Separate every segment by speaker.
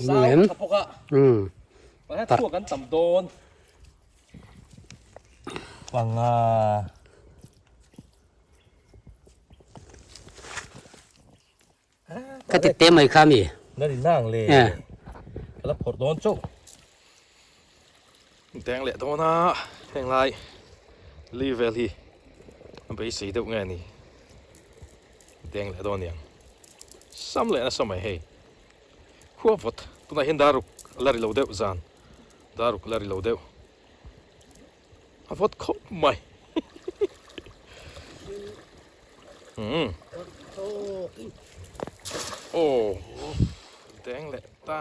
Speaker 1: สาวขับพกอะมาให้ทั่วกันต่ำโดนฟัง
Speaker 2: ก็ติดเต็มเลยครับนี่
Speaker 1: นั่นนั่งเลยแล้วผดโดนจุ๊แดงแหละตัวน่ะแดงลายลีเวลฮีมันไปสีตัวไงนี่แดงแหละตัวเนี่ยซ้ำเลยนะสมัยเฮ้ขัวฟดตัวไหนเห็นดารุกลาริโลเดวจานดารุกลาริโลเดวฟดคบไหมโอ้แดงแหละตา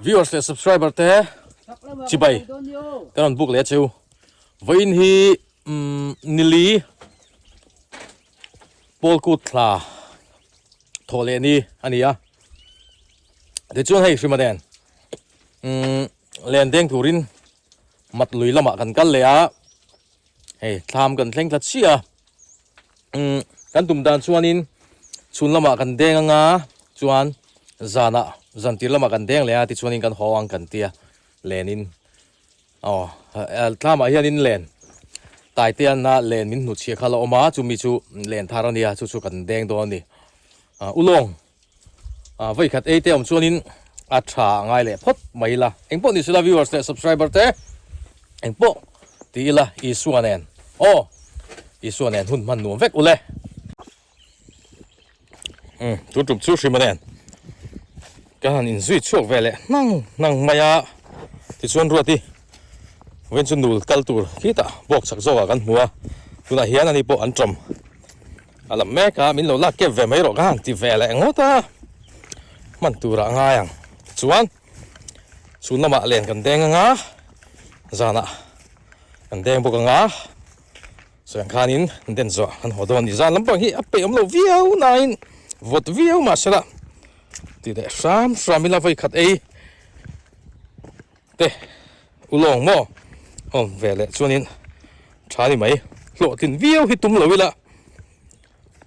Speaker 1: viewersและ subscriber เต้จิบไปกันบุกเลี้ยชิววันนี้นิลีปอลกุตลาโทเลนี่อันนี้อ่ะเดี๋ยวชวนให้ชิมมาเด่นเล่นเด้งทุรินมัดลุยละมากันเลยอ่ะเฮ้ยทำกันเล่นทัดเชียกันตุ่มดานชวนินชุนละมากันเด้งงาชวนจานะจันทีละมากันเด้งเลยอ่ะที่ชวนินกันหอวังกันเตียเลนินอ๋อถ้ามาเฮียนินเลนตายเตียนนะเลนมินหนุเชียข้าเราออกมาจูมีจูเลนทารนี่จูกันแดงตัวนี้อุลงไว้ขัดเตียมชวนินอัดฉาง่ายเลยพดไม่ละเอ็งพวกนี่สิละ viewers และ subscriber เต้เอ็งพวกตีละอีส่วนแนนโอ้อีส่วนแนนหุ่นมันหนุ่มเวกอุเลยจุดชูชิมาแนนการอินซุยช่วงเวลนั่งมายาที่ชวนรัวที่เว้นชนูกัลตูร์คิดอ่ะบอกสักโซ่กันหัวตัวน่ะเฮียนันนี่พออันจมอะไรแม่กะมินเราลักเก็บเวไม่หรอกกันที่เวลงอตามันตัวระง่ายอ่ะชวนละมาเล่นกันแดงง่ะจานะกันแดงพวกง่ะส่วนขานินเด่นจ้ะกันหัวโดนดิจานลำบากฮีอัปเปย์อมโลวิวไนน์วอดวิวมาชละที่เด็กสามมิลาไฟขัดเตะอุลงโม่เวลชวนินชาดิไหมโหลดินวิวฮิตุมเลยละ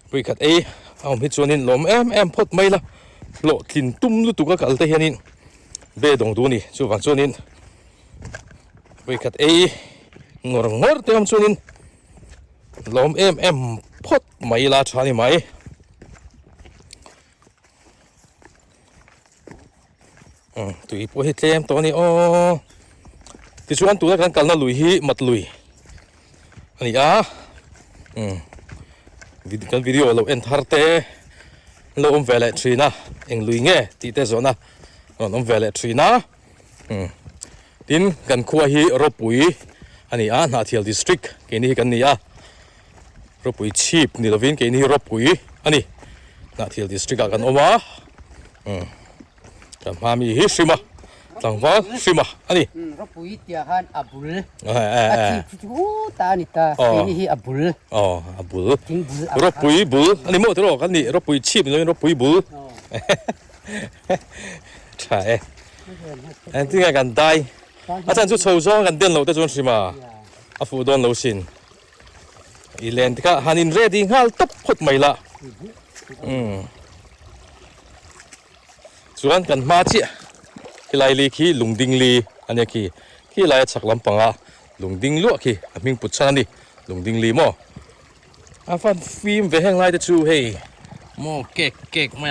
Speaker 1: ไฟขัดฮิชวนินลมพดไม่ละโหลดินตุ้มลุตุกกัลเตเฮนินเบดงดูนี่ชวชวนินไฟขัดงอเตมชวนินลมพดไม่ละชาดิไหมตุยพอเห็ดเต็มตัวนี้ที่ชวนตัวกันกันน่ะลุยฮีมัดลุยอันนี้วิดีโอเราเอ็นทาร์เตเราเวลทรีนะเอ็งลุยเงี้ยที่เตะโซนะเราเวลทรีนะดินกันคัวฮีรบปุยอันนี้นาเทียลดิสทริกเกนี่กันนี่รบปุยชีพนี่เราวินเกนี่รบปุยอันนี้นาเทียลดิสทริกกันออกมามามีฮิชิมาต่างว่าชิมาอันนี้
Speaker 2: รบปุยเตียหันอับบุลที่ตานี่ตานี่ฮิอับบุล
Speaker 1: อับบุลรบปุยบุลอันนี้มั่วตลอดกันนี่รบปุยชีพนี่รบปุยบุลใช่อันที่กันได้อาจารย์ชุดโชว์ซ้อนกันเดินเราแต่จนชิมาอาฟูดอนเราสินอีเลนที่ก็ฮันินเรดิ้งฮัลตับพดไม่ละส่วนกันมาจีที่ไล่ลีขี้ลุงดิงลีอันนี้ขี้ไล่ชักลำปังลุงดิงลวกขี้มิงปุชชันนี่ลุงดิงลีมั่วฟันฟิล์มเวงไล่แต่ชูเฮ้มั่วเก๊กไหม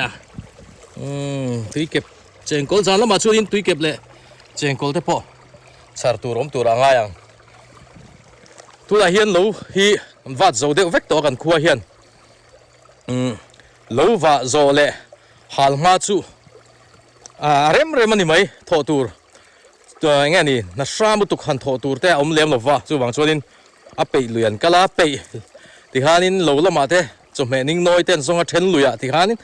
Speaker 1: ตุยเก็บเจงกอลจานแล้วมาช่วยดินตุยเก็บเลยเจงกอลเท่าพอชาร์ตูรมตัวร่างง่ายตัวละเฮียนลูฮีวัดโจเดวเวกตัวกันขัวเฮียนลูวัดโจเล่ฮัลมาจูเริ่มมันนี่ไหมทอตูร์ตัวงี้นี่นัชรามุตุขันทอตูร์แต่อมเลี้ยมหลบว่าจู่บางช่วงนี้อัปเปย์เลียนกะลาเปย์ที่ฮานินหลบละมาเต้จมเมนิงน้อยเต้นส่งเทนลุยที่ฮานิน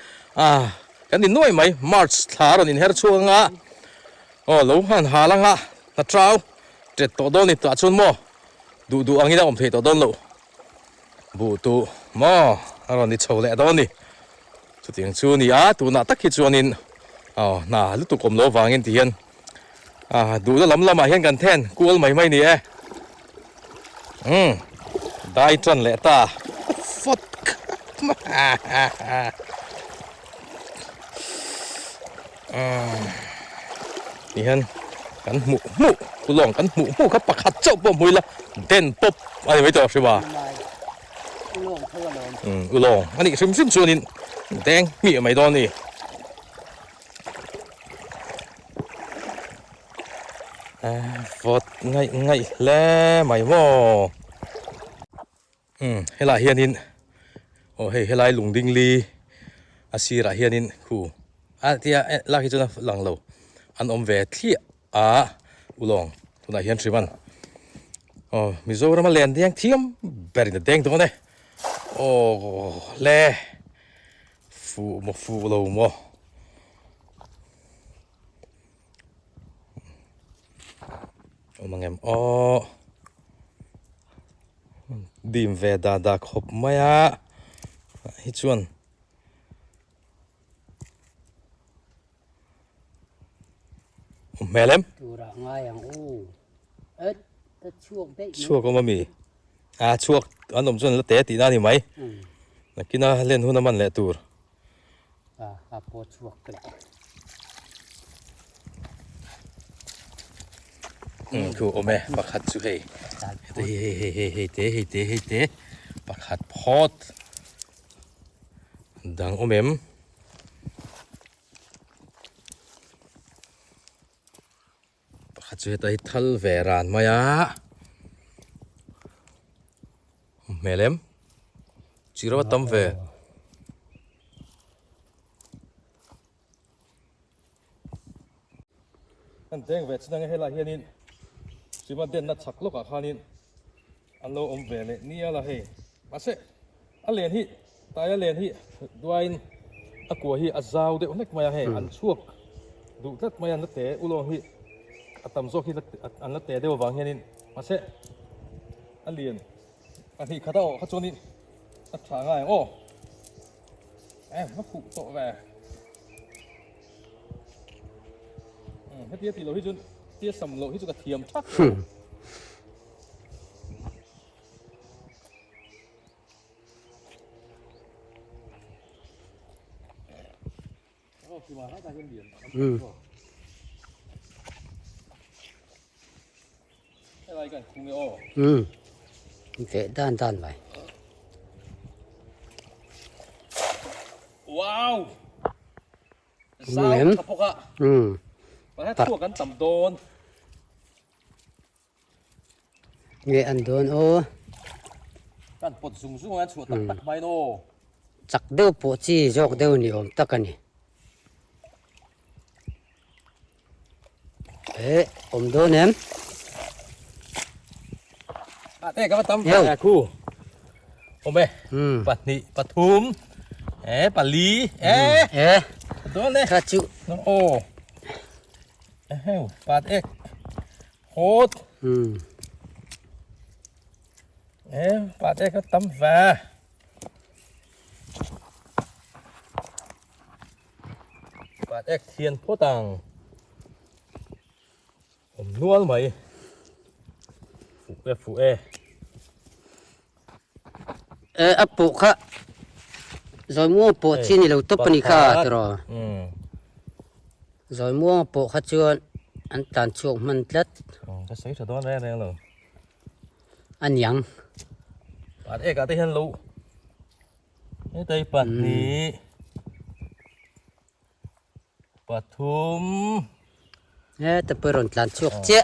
Speaker 1: กันนี่น้อยไหมมาร์ชทารนินเฮร์ชัวงะหลบหันหาลังนัชราวเจ็ดตัวโดนนี่ตัวชนโมดูอังนี้ได้อมเทตัวโดนหลบบูตูโมอะไรนี่โชว์เละโดนนี่จุดยังชูนี่ตัวน่าตักขี้ชวนินน่าลุตุกมโลฟังเงินที่เห็นดูแล้วล้ำละมาเห็นกันแทนกูไม่นี่ ได้จันแหละตาฟดนี่ฮันกันหมูกูลองกันหมูครับปากขัดเจ้าบ่มวยละเด่นป๊บอะไรไม่ต่อใช่ป่ะอุลองอันนี้ซิมส่วนนี้แดงมีอะไรตอนนี้ฟดไงแล้วไม่หม้อให้ลายเฮียนินโอ้ให้ลายหลงดิงลีอาศีระเฮียนินคู่ที่ลากที่จะหลังเราอันอมเวที่อุลองทุนายเฮียนสิมันโอ้มิโซรามาเลียนเดียงเทียมเบรินเด้งตรงนี้โอ้เล่ฟูเราโมโอ้มังเอ็มโอ้ดีมเวดาขบมาฮิชวนแม่เล็ม
Speaker 2: ตัวละง่ายอย่างเอ็ดแต่ช่วงได้
Speaker 1: ช่วงก็ไม่มีช่วงอันนมส่วนละเตะตีหน้านี่ไหมนักกินเล่นหุ่นน้ำมันแหละตัว
Speaker 2: พอช่วงก็ได้
Speaker 1: คือโอเมปักขัดสุเฮเตะปักขัดพอดดังโอเมมปักขัดสุเฮตาฮิทัลเวรานมายาเมเลมจิรวัตตัมเวอันเด้งเวชนังให้ลาเฮียนินสิมาเด่นนัดฉักลูกอาคานินอันโลอมเวเลนี่อะไรให้มาเสอันเลียนที่ตายอันเลียนที่ด้วยอักวัวที่อัจาวเด็กนักมาให้อันช่วงดูนักมานัดเตะอุโลที่อัตตมโซที่อันนัดเตะเดียวบางเฮียนินมาเสอันเลียนอันที่ข้าเจ้าข้าโจนินนัดฉางง่ายโอ้มาขู่โตแหวให้เตี้ยตีเราที่จุนเตี้ยสำโลที่จุกระเทียมชักคือมาให้การเรียนอะไรกันคุงเอโอ
Speaker 2: เตะด้านไป
Speaker 1: ว้าวสาวขับพกอะมาให้ทั่วกันต่ำโดน
Speaker 2: เงี้ยอันโดน
Speaker 1: กันปดสูงงั้นสวดตักไมโน
Speaker 2: จักเดือบปวดจีจอกเดือนี่ตักกันนี่โดนเนี่ย
Speaker 1: เต้ก็มาตั้มคู่โอเมปัตนิปทุมปัลลีโดนเลย
Speaker 2: ข้าจุ
Speaker 1: น้องโอปัดโคตรปัดก็ตั้มแฝปัดเทียนโพตังผมนวลไหมฟู
Speaker 2: อัปปุค่ะซอยมัวปวดที่นี่เราตุบปนิค่าตลอดซอยมัวปวดข้าจวนอันตันช่วงมันเล็ด
Speaker 1: ก็ใส่ถอดแรงเลย
Speaker 2: อันยัง
Speaker 1: ปัดก็ได้เห็นรู้นี่ได้ปัดนี้ปทุม
Speaker 2: แต่เปิดร้านตันช่วงเจ๊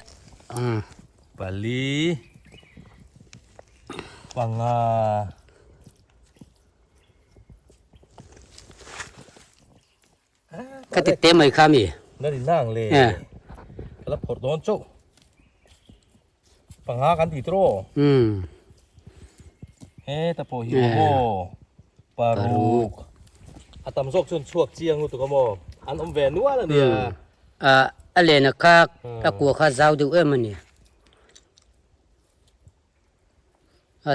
Speaker 1: ปัลลีปัง
Speaker 2: ก็ติดเต็มเลยครับมี
Speaker 1: นั่นดินั่งเลยแล้วพอโดนโจ้ปังกันตีโตรแต่พอหิวโมปารุกอาตมซอกชนช่วงเจียงรู้ตัวก็มออันอมแหวนนัวแล้วเนี่ย
Speaker 2: อะไรนะครับตะกัวข้าเจ้าดูมันเนี่ย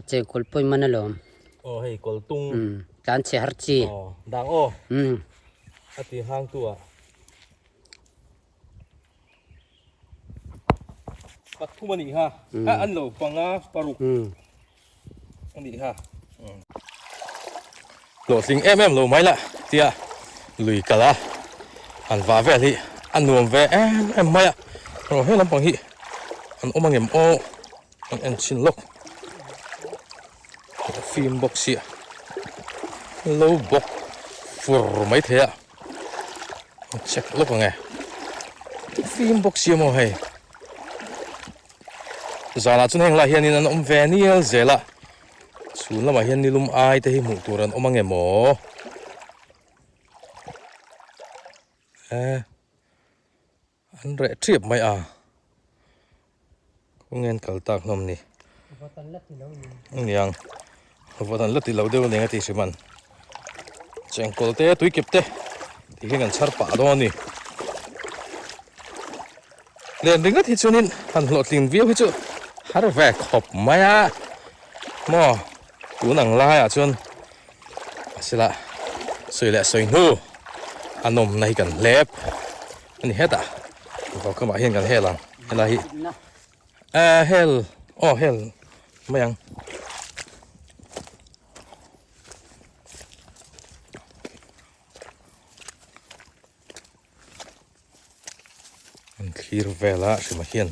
Speaker 2: เจ้าคนปุ่ยมันน่ะหรอ
Speaker 1: โอ้ให้กอลตุง
Speaker 2: การเสียหัดจี
Speaker 1: ดังอาทิห้างตัวปัดทุ่มันอีกฮะอันโลปังปารุก อันนี้ค่ะโหลดลิงโหลดไหมล่ะเตี้ยลุยกันละอันว่าแวที่อันนวมแวไม่อะเราให้ลำปังฮีอันอมังโออันชินล็อกฟิล์มบ็อกซี่โลบ็อกฟูร์ไม่เท่อะเช็คล็อกไงฟิล์มบ็อกซี่มั้งให้จะละจนแห่งละเฮียนี่นั่นแวนี่เจละส่วนละมาเฮียนี่ลุมไอแต่ให้หมู่ตัวนั้นอมังโมอันเรทรีบไหมก็เงินกัลตากนมนี่ยังพอตอนเลือดที่เราเดือดเลยที่สิมันเจงกอลเต้ตุยเก็บเต้ที่เห็นกันชาร์ปาดอนนี่เรียนริงก็ที่ชนินอันหลอดลิงวิวที่จู่ฮาร์แวกขอบไหมมอกูหนังลายจนสิละสวยแหละสวยนู้อันนมในกันเล็บอันนี้เฮ็ดเขาเข้ามาเห็นกันเฮ็ดหลังอะไรเฮลเฮลไม่ยังอันคีร์เวล่าใช่ไหมเห็น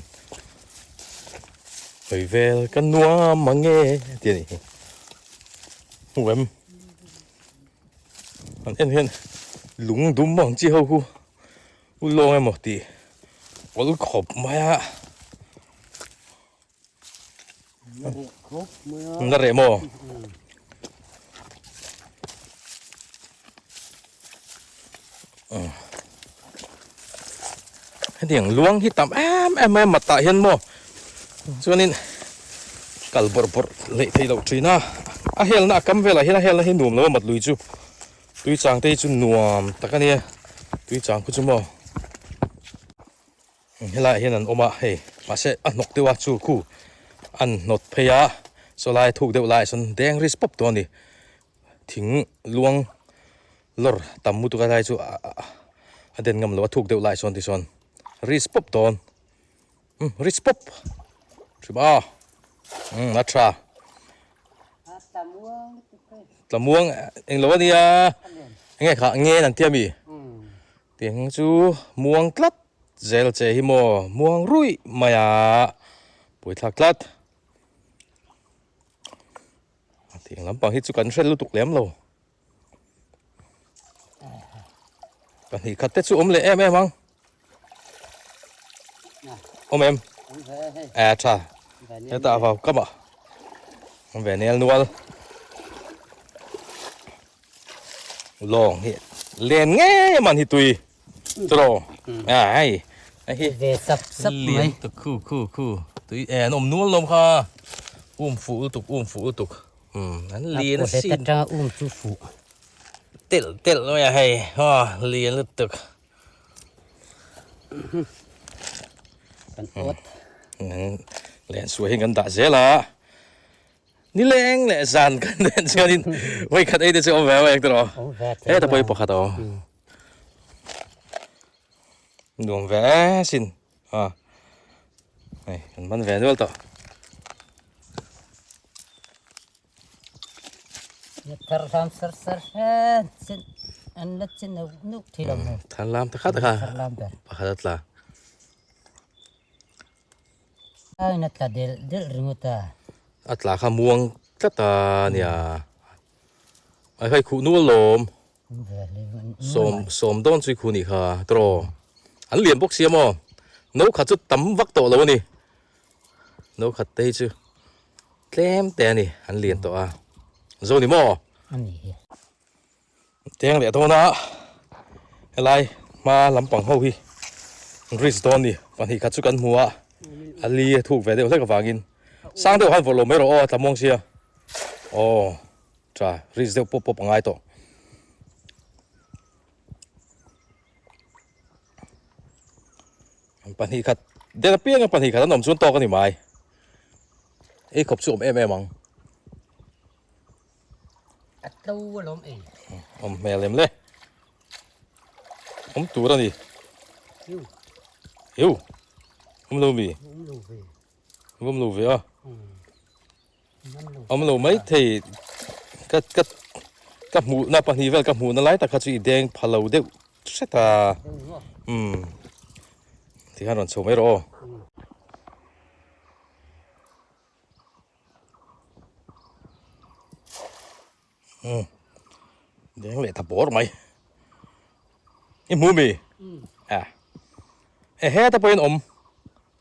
Speaker 1: ไปเวลกันนัวมังเง่เดี๋ยวนี้หัวมอันเห็นลุงดุมบังจีเขากูลงไอ้หมดตีว่าลูกขบมานั่นแหละโมเดี๋ยวล้วงที่ต่ำมาตาเห็นโมส่วนนี้กัลบอร์เละที่เราจีน่าเฮลน่ะกำเวลาเฮลให้หนุ่มแล้วมัดลุยจูตุยจางเตยจูนัวตะกันเนี่ยตุยจางกูจูโมเฮลนั่นออกมาเฮ้มาเสอันนกเดียวจูคู่อันนดพยาสลายถูกเดียวลายส่วนแดงริสป๊อปตัวนี้ทิ้งลวงลอร์ต่ำมุตุกอะไรจูเด่นงำแล้วถูกเดียวลายส่วนที่ส่วนริสป๊อปตัวริสป๊อปใช่ป่ะนัทราตะม่วงเอ็งรู้ว่าเนี่ยไงค่ะเงี้ยนั่นเทียมีเตียงจูม่วงกลัดเจลเจฮิโมม่วงรุ่ยมายาปุ๋ยทักกลัดเตียงลำปังฮิจูกันเส้นลุตุกเลี้ยมโลปันหิขัดเตจูอมเล่มั้งอมจ้าเดี๋ยวตาvào cấp về nè nuôi lồng hiện liền nghe mà thì tùy rồi ai
Speaker 2: về sập
Speaker 1: liền tục khu tùy nôm nuôi lồng kha phụ tục hắn liền xin
Speaker 2: chú phụ
Speaker 1: tết rồi hay ha liền lụt tục liền suy hìnhกันตาเสียละนี่แรงแหละจานกันเดินเชื่อนี่ไว้ขัดไอ้เดี๋ยวจะเอาแหวนไว้อีกตัวแต่ไปปกขัดเอาดวงแหวนสินนี่มันแหวนด้วยต่อ
Speaker 2: ทารามสร์สินอันนั้นสินนุกที่ลำ
Speaker 1: ทารามตะขัดค่ะปกขัดละ
Speaker 2: นัดเดลริงตา
Speaker 1: อัตราขมวงก็ตาเนี่ยไอ้ใครคู่นู้ลมสมต้นสุยคู่นี่ค่ะตรออันเลียนพวกเสียมั้งนู้ขัดจุดตั้มวักโตแล้วนี่นู้ขัดเตยจูเต็มแต่นี่อันเลียนตัวโซนี่มั้งเตียงเหลี่ยตัวนะอะไรมาลำปังเฮาฮีริสโตนนี่ปัญหาขัดจุกันหัวอันเลียถูกแฝดเดียวเล็กกับฝากินสร้างเดียวหันฝนลมไม่รอทำมองเชียจ้าริสเดียวปุ๊บง่ายต่อปัญหาขัดเดี๋ยวเปี้ยงปัญหาขัดน้ำส่วนต่อกันนี่ไหมขบสูบมั้ง
Speaker 2: ตู้ล้มเอง
Speaker 1: แม่เล็มเลยตัวนั่นดิหิวลูบีลูบี ông lâu mấy thì cái mũ na pan hi vel cái mũ na lại ta khát chỉ đen phá lâu đấy sẽ ta thì hắn còn sống mấy rồi đen lại thập bổ rồi mày cái mũ mì à hết ta bên ông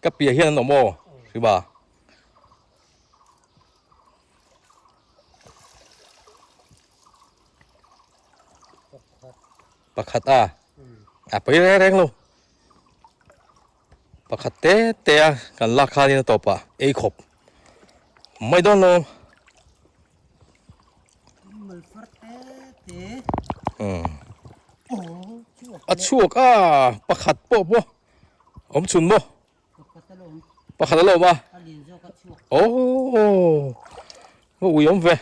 Speaker 1: cái bìa hiện ông ôคือบ่ปลาขัดไปแรงๆลูกปลาขัดเตะกันราคาเนี่ยตบไอ้ขบไม่โดนเลยชั่วก็ปลาขัดโป๊ะบ่ผมชุนบ่ปลาขัดแล้วบ่โอ้อุ้ยผมเว้ย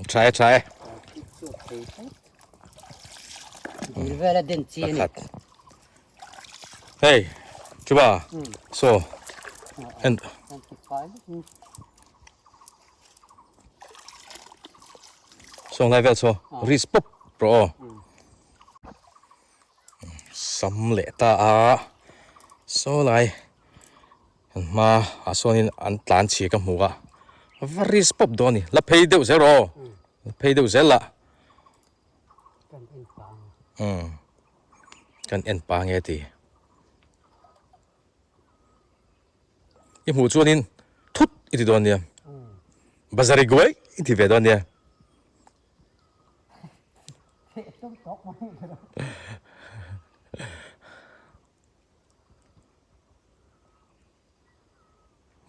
Speaker 1: ใช่เฮ้ยคือบ่โซ่ส่งไลน์เวลโซ่รีสปุ๊บโปรสำเร็จตาโซ่ไลน์มาโซ่นี่อันตานฉีกับหมูว่ารีสปุ๊บโดนนี่แล้วเพย์เดียวเสร็จหรอเพย์เดียวเสร็จละกันเอ็นปางไงทียี่หมูตัวนี้ทุบอีกทีโดนเนี่ยบาซาริกวยอีกทีเวโดนเนี่ย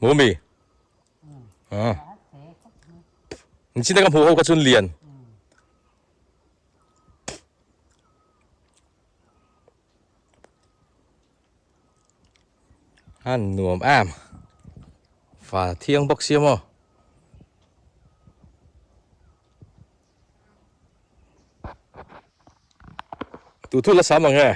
Speaker 1: หมูมี你现在跟婆婆个准脸nuam và thiêng bốc xiêm ô tụi thu là sao mà nghe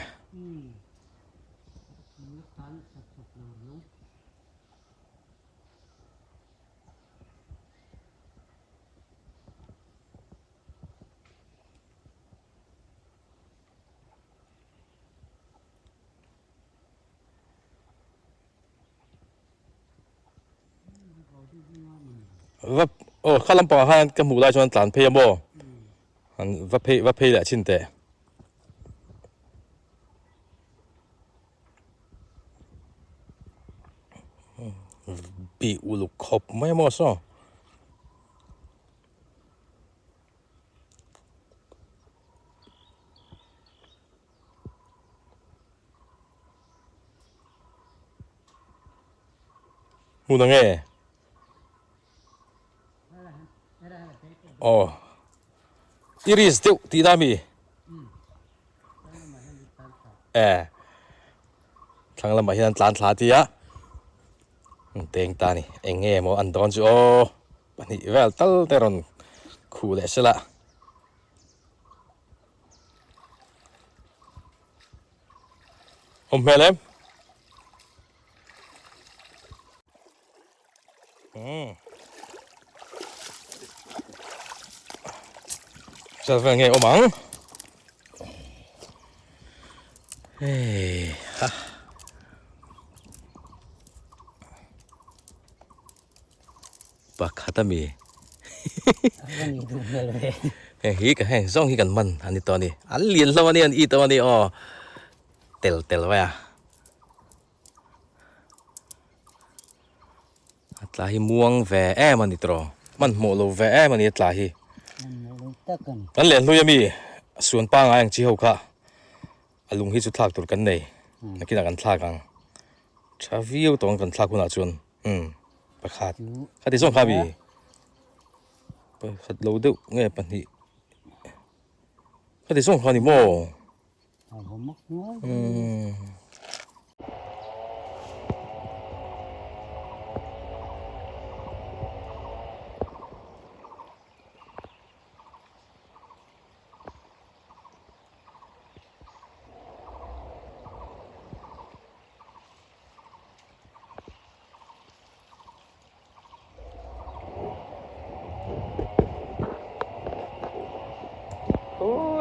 Speaker 1: và khá lắm bảo han cái mũ lại cho anh tàn phê mô anh vấp phê lại chín tệ bị u lục khop mấy mô sao mũ nó nghe iris tiêu tí đam mi thằng làm bài hiện tàn thả tí á tiếng ta nè anh nghe mà anh đón chú bạn đi về tao tao còn khu lệ sẽ lạ hôm nay em sao phải nghe ôm mắng ha bạc hạt mi hi cái hàng rong hi cần mình anh đi to đi anh liền lâu đi anh đi to đi tel vậy là hi muang về em anh đi to mình mổ lô về em anh đi là hi anh liền lui mi xuân pa ngang chỉ hậu cả alung hi chu thak tur kan nei nakina kan thak ang chaviu tong kan thak kuna chun pakhat khati song khabi pakhat lo deuh nge pani khati song khani mo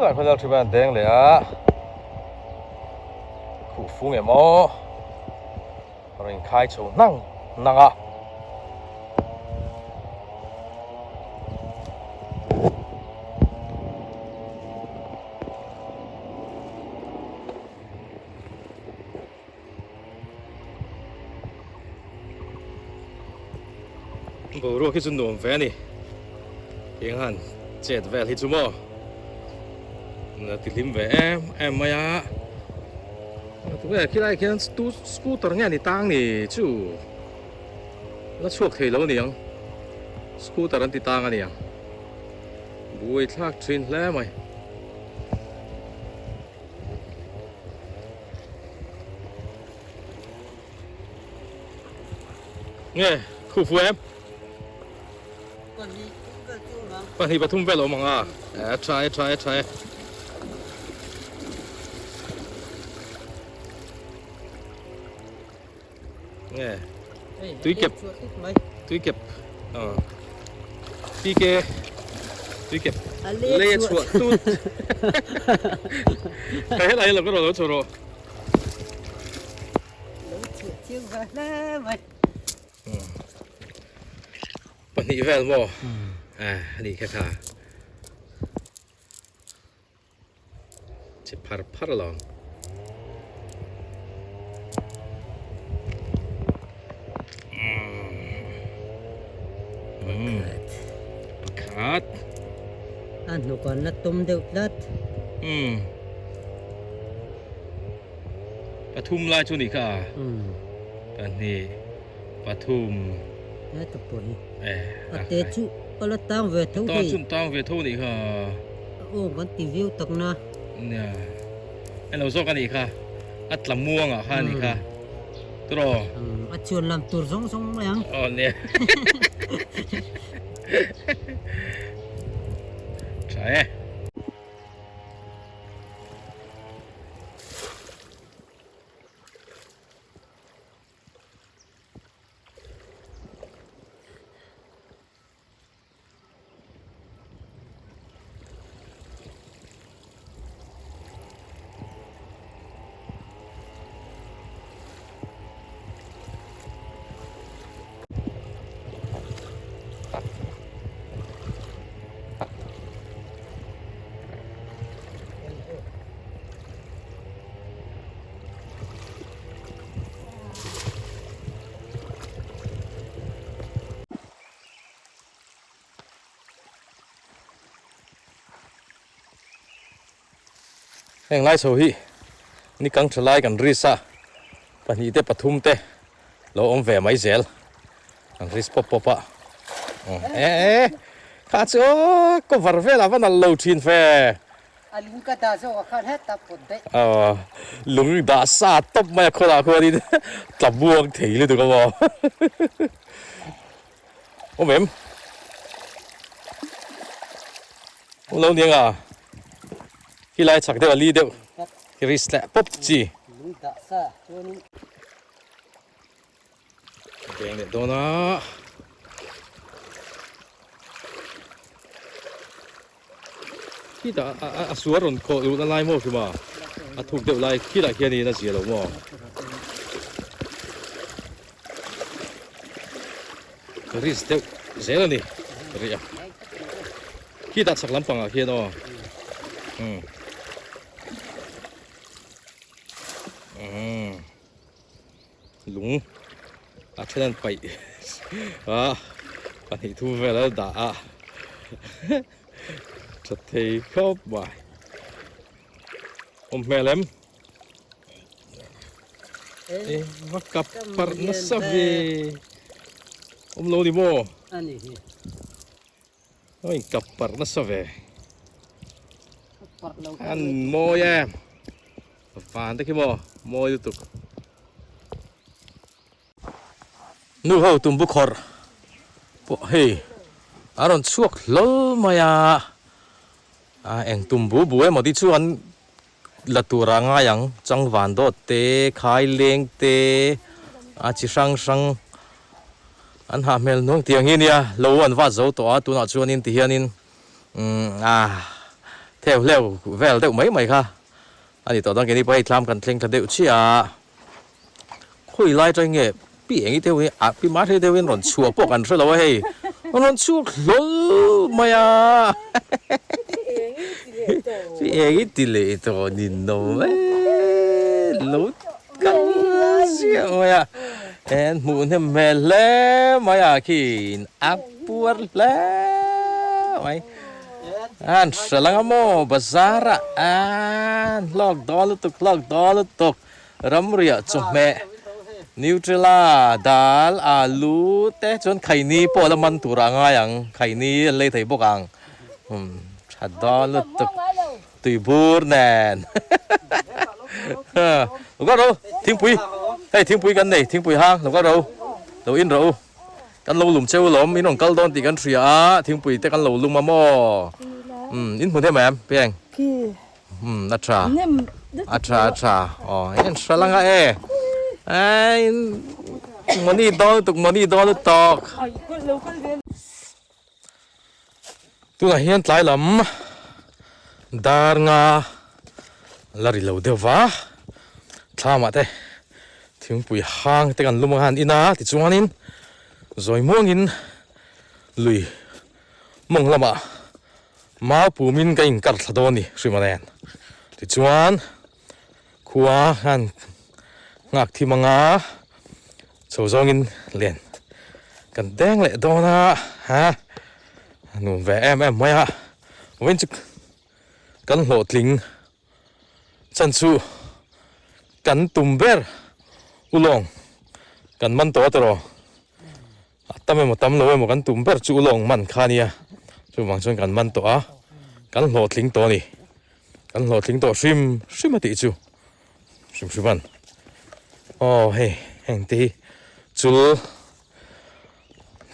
Speaker 1: anh phải làm chuyện bạn đenเลยà khu phố nghe mò rồi khai chỗ năng năng à bố rồi cái chân nuam về nè tiếng hàn chết về thì chú mò là tìm lim về em mày à tụi bây giờ khi scooter nghe thì tăng nè chú nó chuộc thì lâu nè scooter anh thì tăng anh nè bùi thác chuyên lẽ mày nghe khu phố em bạn thì bắt thùng về lỗ măng à try nghe túi kẹp tí kê túi kẹp lê chuột tút cái này là cái đồ chuột rồi bạn thì về mòนี่แค่ขาจะพัดลองขาด
Speaker 2: อันนู้นก่อนละตุ้มเดือดลัด
Speaker 1: ปทุมลายชุนี่ค่ะอันนี้ปทุม
Speaker 2: แล้วตะปุ่นเตจุก็ละตั้งเวทุ
Speaker 1: ตอนชุนตั้งเวทุนี่ค่ะ
Speaker 2: โอ้กันตีวิวตกนะ
Speaker 1: เนี่ยไอเราโซกันนี่ค่ะอัดลำม่วงอ่ะค่ะนี่ค่ะตรอ
Speaker 2: อัดชวนลำตัวสองยัง
Speaker 1: อ๋อเนี่ยใช่แห่งไร่โซฮีนี่กังทลายกันริซาปัญญาเตปทุมเตเราอมแหวไม่เจลกันริสปปะข้าเจ้าก็วาร์เวลาวันนั้นเราชินเฟ
Speaker 2: ลุงก็ตาโซ่ข้าเฮ็ดตาปนเต
Speaker 1: ลุงด่าซาตบมาคนละคนนี้ตับบวงถีเลยตัวก็บอกโอ้เมมเราเนี่ยอ่ะที่ไรชักเดียวลีเดียวที่ริสแหละปุ๊บจีเก่งเด็ดโดนนะที่แต่สวนรนโครูนั่นไล่โม่ใช่ไหมถูกเดียวไล่ที่ไหนแค่นี้น่าเสียหรอโม่ริสเดียวเสียแล้วนี่เรียที่ตัดสักลำปังอ่ะแค่นั้นหลุงอาเช่นไปปันหิทูเวลาด่าจะเทเข้าไปแม่เล็มวักกับปาร์นัสเวโลดิโมกับปาร์นัสเวอันโมยฟันได้กี่โมยตุกนู่เขาตุ้มบุคคลเฮ้ยอารมณ์ชั่วล้มายาเอ็งตุ้มบุ้ยมาที่ชวนละตัวร่างยังจังหวันโดดเตะขายเลี้ยงเตะจิสังอันหาเมลน้องเตียงนี่เนี่ยเราวันว่าเจ้าตัวน่าชวนนินเตียนิน theo leo về đều mấy mày kha anh đi tao đang cái đi bay làm cần thình thật đều chi à khôi lại cho nghe bị anh theo à bị mát theo anh còn chua bốc ăn rồi đâu hay còn chua lố mày à bị anh tỷ lệ to nhìn đâu ấy lố căng gì mày à em muốn thêm mẹ lẽ mày à khi áp buồn lẽ mày an selang mo bazara an log dolutuk ramria chume Nutella dal alu te chon khaini polaman turanga yang khaini le thei bokang dolutuk tuibur nen lo đâu thing pui hey thing pui kan nei thing pui hang lo đâu lo in ro kan lo lum cheu lom in ong kal don ti kan thria thing pui te kan lo lum ma mo in muốn thêm em biết anh acha em sao lăng à ai money đó lúc tọt tu là hiện tại lắm dar nga là đi lâu đều vá tha mà thế tiếng bụi hang te kan lum han ina ti chuan in rồi muang in lùi mong lama mau pu min ka in kar thadoni rimanen ti chuan khuwa han ngak thi manga chozong in len kan deng le dona ha nu ve em maya wen chu kan lo tling chan chu kan tumber ulong kan man to tro tame mo tam lo mo kan tumber chu ulong man khania chu wang chuan kan man to a kan lo tling to ni kan lo tling to sim ati chu sim ban oh hey heng ti chul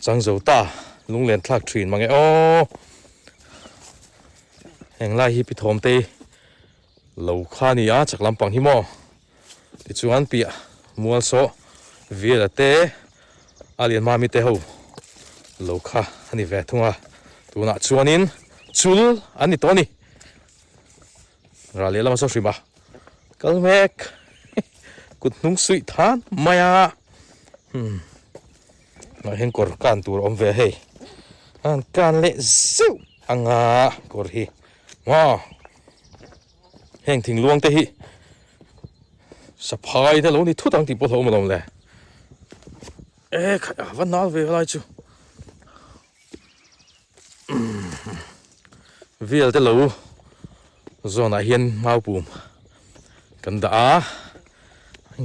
Speaker 1: chang zo ta lung len thlak thin mangi oh heng lai hi pi thom te lo khani a chak lampang hi mo ti chuan pia mual so viela te alien mami te ho lo kha ani ve thunga tuna chuanin chul ani to ni ra le lama so shima kalmek kut nung sui than maya ma hen kor kan tur om ve hei an kan le siu anga kor hi wa heng thing luang te hi saphai te lo ni thu tang ti po tho ma lom le van nal ve lai chu vial te lo zona hian mau pum kan da a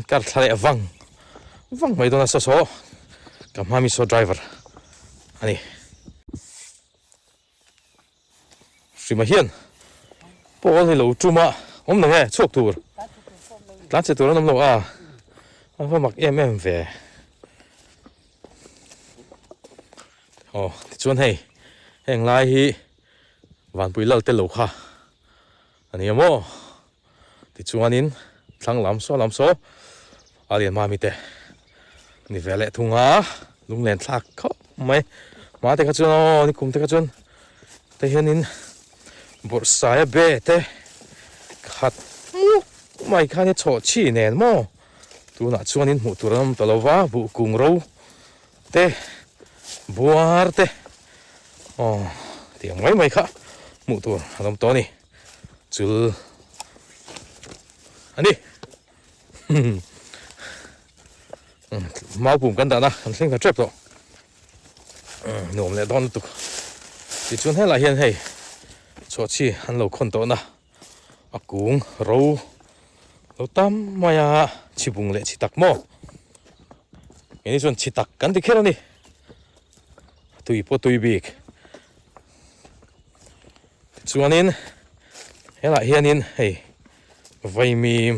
Speaker 1: kar thale vang mai dona so kam hami so driver ani sima hian pol ni lo chuma om na nge chok tur tlan che tur nam lo a va mak em ve ti chuan hei heng lai hi van pui lal te lo kha ani mo ti chuanin thlang lam so alien mami te ni vele thunga lung len thak kho mai ma te ka chuan ni kum te ka chuan te hianin bor saya be te khat mai kha ni cho chi nen mo tu na chuanin mu turam talowa bu kung ro te buar te tiang mai kha mu tur alam to ni chul ani mau bùmกันดานะอันสิ่งที่เจ็บตัวหนุ่มเลยตอนตุกที่ชวนให้หลายเห็นให้ชดชีอันเราคนโตนะอากุงเราตั้มมายาชิบุงเละชิตักโมอันนี้ชวนชิตักกันที่แค่นี้ตุยปอตุยบีกชวนนี้ให้หลายเห็นนี้ให้ไวมีม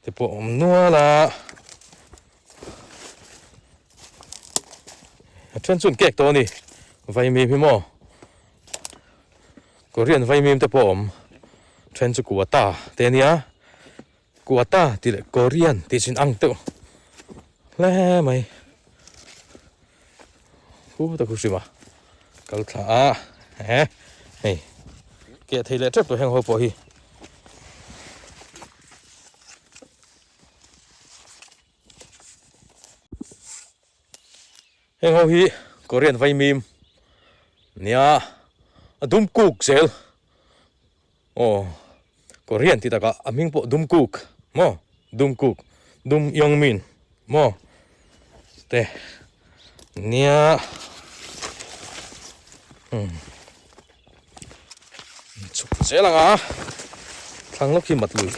Speaker 1: ที่ปอมนัวละฉันส่วนแกกตัวนี่ไวมีพี่โมก็เรียนไวมีแต่ผมฉันจะกัวตาแต่เนี้ยกัวตาที่เลยก็เรียนที่ฉันอังตัวแล้วไหมตะคุสิมากัลท่าเฮ้ย kẹt thì lệ trấp tôi hàng hộp bỏ hi hàng hộp hi có riêng vay mìm nia dum cook sel oh có riêng thì ta có mình bộ dum cook dum young min mo te nia chụp sẽ là ngã thằng lúc khi mặt lùi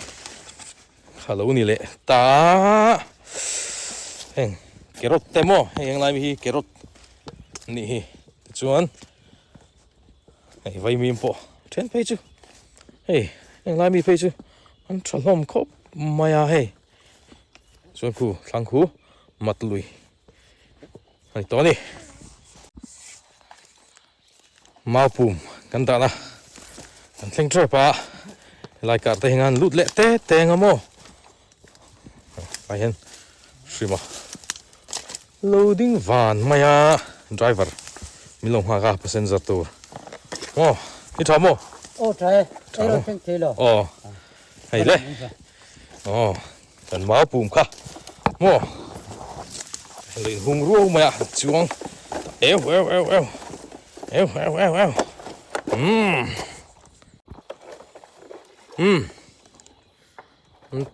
Speaker 1: khá lâu nè lệ ta hèn carrot temo hèn lại mi carrot nè chuan hey vay mi po trên page hey hèn lại mi page anh chọn lom khop maya hey chuan khu thằng khu mặt lùi này to nè mau pum kan ta na kan thleng tre pa lai kar te hingan lut le te ngamo ai hen shima loading van maya driver milong ha ga passenger tur oh ni thamo
Speaker 2: ô trời ai rồi chân thế rồi
Speaker 1: oh hay le oh kan mau pum kha mo lên hung ruo maya chuang eo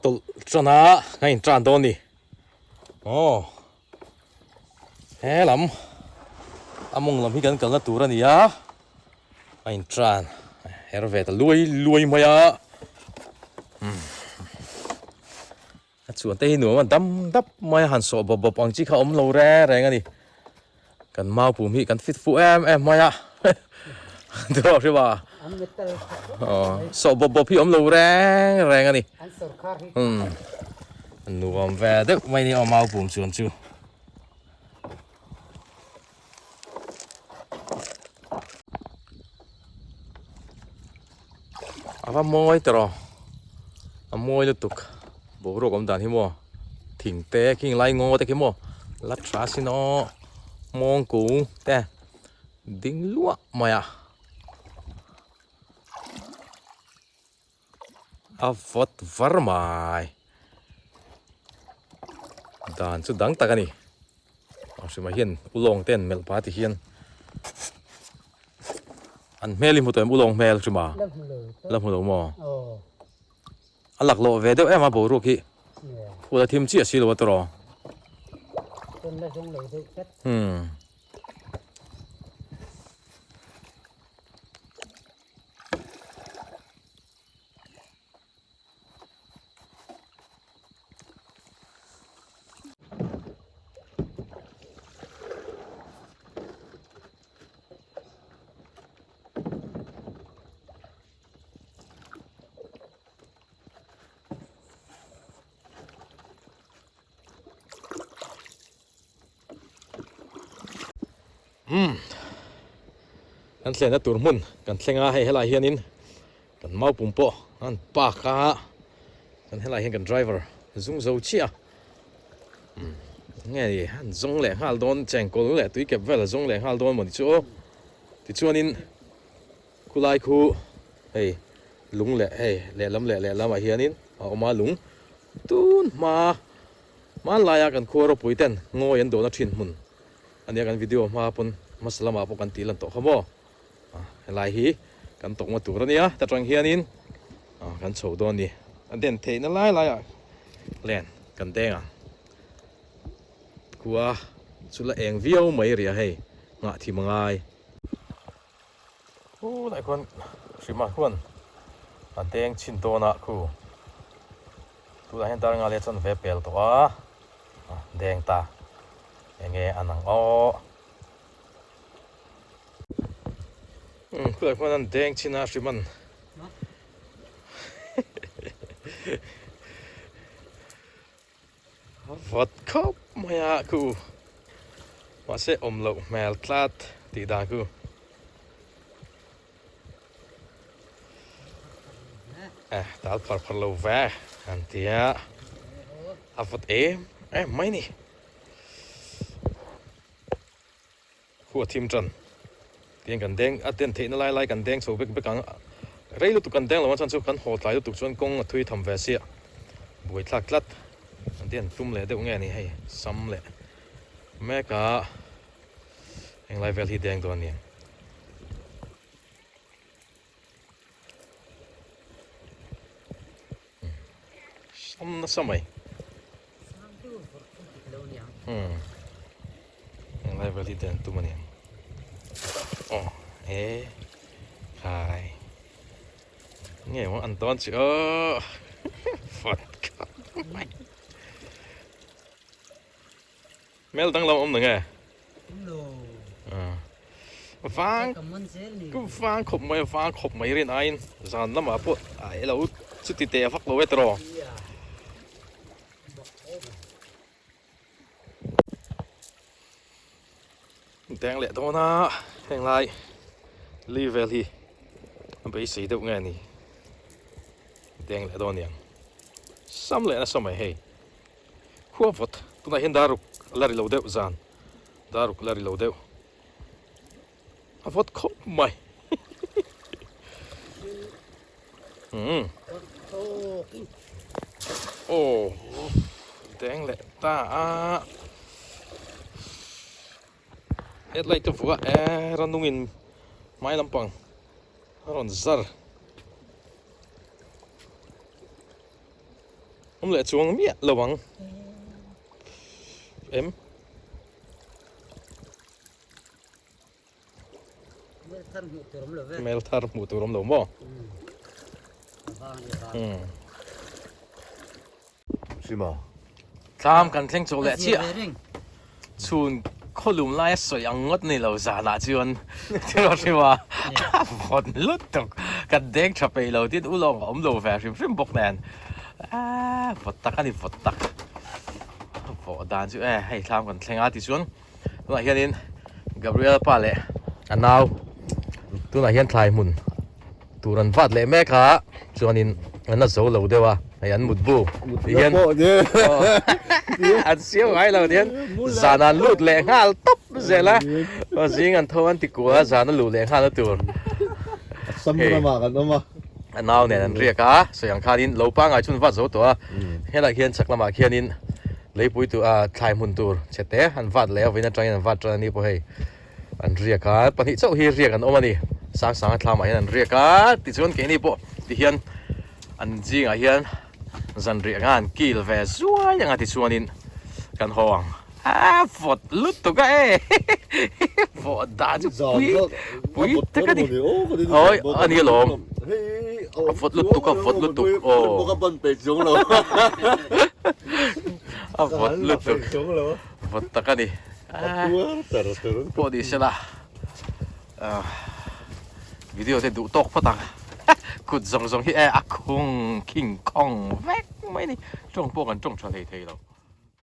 Speaker 1: tụi cho nó ngay tràn đồn đi oh thế lắm mong làm cái cần là tụi ra đi á anh tràn hết về ta lui mày á chuột tây nữa mà đắp mày hàn sọ bập bằng chiếc ống lâu ra rồi ngay đi cần mau phù mỹ cần fit phụ em mày à được chưa bà sọ bập phi ống lâu ra rồi ngay đi nuam về được mày đi mau phù chuột chưa môi tao môi liên tục bố rồi cũng đàn hi mua thỉnh té kinh lai ngô té cái mua lát xá xin nó mong cú té đinh lúa mày vót var mày đàn chút đắng ta cái này sự mà hiền ULAWNG tên mel pa thì hiền anh mel một tuần ULAWNG mel chứ mà lâm hồ mò anh lạc lộ về đâu em mà bố ruột kì của thêm chia xí đồ rồi kan thleng na tur hmun kan thlenga hei helai hianin kan mau pum po an pa kha kan helai hian kan driver zung zo chia nghe đi han zong le hal don cheng kol le tui kep vel zong le hal don mo chu ti chuanin kulai khu hei lung le hei le lam a hianin ma lung tun man laya kan khoro puiten ngoi an do na thin mun ania kan video ma pun masala ma po kan tilan to khamo lai hi kan tok ma tur ania ta tang hianin kan chho don ni an den thei na lai len kan denga kuwa chula eng viau mai ria hei nga thi mangai lai kon sima kon an teng chin to na khu tu la hen tar nga le chan ve pel to deng ta nghe anang o cứ con đen chín à xí mình vót khóc mày cu mà sẽ lậu mèo tlat tí đa cu tao phật lâu ve anh tia vót em mấy nè khu team trần tiền cần đen tiền thế nó lai cần đen số bếc bếc rei lu tu kan deng lo chan chu kan ho tlai lu tu chuan kong thui tham ve sia buai thlak tlat an den tum le deuh nge ni hei sam le me ka eng lai vel hi deng do ni sam na samai eng lai vel hi deng tu mani oh khai nghe món ăn toán chứ Phật mày mẹ tăng lòng ông đừng nghe vang cứ vang khop mày lên anh dàn lắm mà bố ai lâu chút tí tè phát lâu hết rồi đang lẹ thôi na hẹn lại level hi bây giờ đâu nghe nè đang lẹ thôi nè sam lẹ là sam mày hay khua vật tụi này hiện daruk lari lâu đeo dàn daruk lari lâu đeo vật khóc mày oh đang lẹ ta hết lại tôi vừa ran nungin mai lampang ron zar lệ chuông miệng lawang em mel thar mu turom lo mo
Speaker 3: Sima.
Speaker 1: tham kan thleng chaw leh chia chun kholum lai soi angot nei lo za na chuan tiro riwa hon lut tok kan deng thapei lo tin ulong om lo ve rim bok nen vot tak ani vot tak vo dan chu hei tham kan thlenga ti chuan tuna hianin Gabriel pa le anaw tuna hian thlai mun turan vat le me kha chuanin ana zo lo dewa ai an mut bu hian an siêu ai lo hian zana lut le ngal top zela jing an tho an ti kwa zana lu le ngal tur
Speaker 3: Samra ma kan ma.
Speaker 1: anaw ne an ria ka soyang khanin lo pa ngai chun vat zo to hela hian chaklama khianin leipui tu thlai mun tur chete an vat le avina tang an vat ni po hei an ria ka pani chau hi ria kan omani sang sang thlama hian an ria ka ti chuan ke ni po ti hian an jinga hian zan ria ngan kil ve zuai anga ti chuanin kan hawang vot lut tu ka vot da chu pui te ka ni oi ani lom vot lut tu
Speaker 3: Bukan ban pe jong lo.
Speaker 1: vot lut tu
Speaker 3: Jong lo.
Speaker 1: vot ta ka ni
Speaker 3: Terus.
Speaker 1: po di sila video te du tok patang kut zong hi akung king kong vek mai ni trong po kan trong chwa thei thei lo